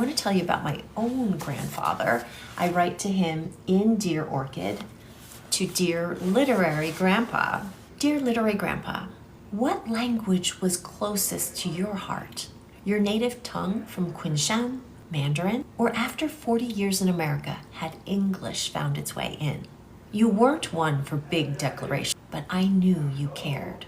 I want to tell you about my own grandfather. I write to him in Dear Orchid to Dear Literary Grandpa. Dear Literary Grandpa, what language was closest to your heart? Your native tongue from Qinshan, Mandarin, or after 40 years in America, had English found its way in? You weren't one for big declarations, but I knew you cared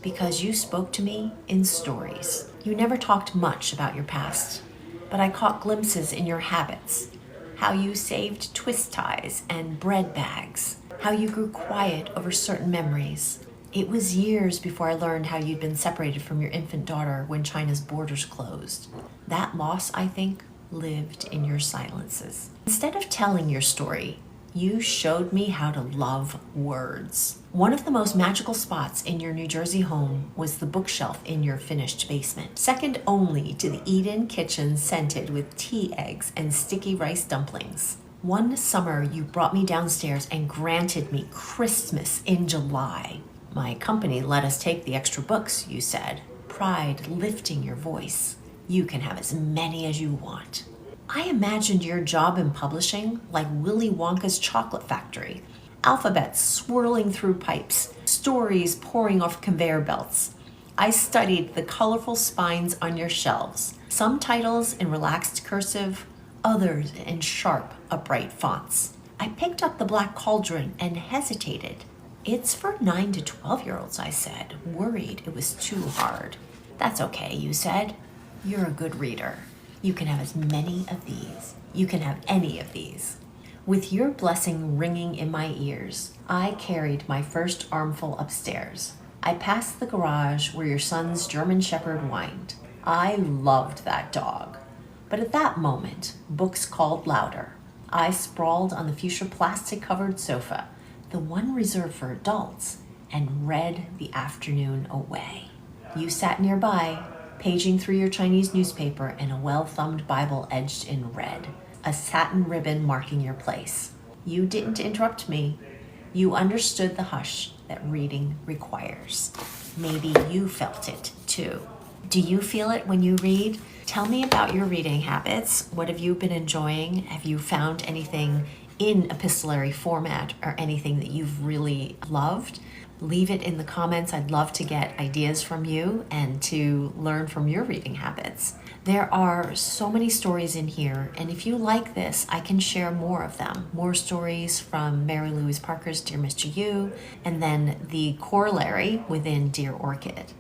because you spoke to me in stories. You never talked much about your past, but I caught glimpses in your habits, how you saved twist ties and bread bags, how you grew quiet over certain memories. It was years before I learned how you'd been separated from your infant daughter when China's borders closed. That loss, I think, lived in your silences. Instead of telling your story, you showed me how to love words. One of the most magical spots in your New Jersey home was the bookshelf in your finished basement, second only to the eat-in kitchen scented with tea eggs and sticky rice dumplings. One summer, you brought me downstairs and granted me Christmas in July. My company let us take the extra books, you said, pride lifting your voice. You can have as many as you want. I imagined your job in publishing like Willy Wonka's chocolate factory. Alphabets swirling through pipes, stories pouring off conveyor belts. I studied the colorful spines on your shelves, some titles in relaxed cursive, others in sharp, upright fonts. I picked up the Black Cauldron and hesitated. It's for 9 to 12-year-olds, I said, worried it was too hard. That's okay, you said. You're a good reader. You can have as many of these. You can have any of these. With your blessing ringing in my ears, I carried my first armful upstairs. I passed the garage where your son's German Shepherd whined. I loved that dog. But at that moment, books called louder. I sprawled on the fuchsia plastic-covered sofa, the one reserved for adults, and read the afternoon away. You sat nearby, paging through your Chinese newspaper and a well-thumbed Bible edged in red, a satin ribbon marking your place. You didn't interrupt me. You understood the hush that reading requires. Maybe you felt it too. Do you feel it when you read? Tell me about your reading habits. What have you been enjoying? Have you found anything in epistolary format or anything that you've really loved? Leave it in the comments. I'd love to get ideas from you and to learn from your reading habits. There are so many stories in here, and if you like this, I can share more of them. More stories from Mary Louise Parker's Dear Mr. You, and then the corollary within Dear Orchid.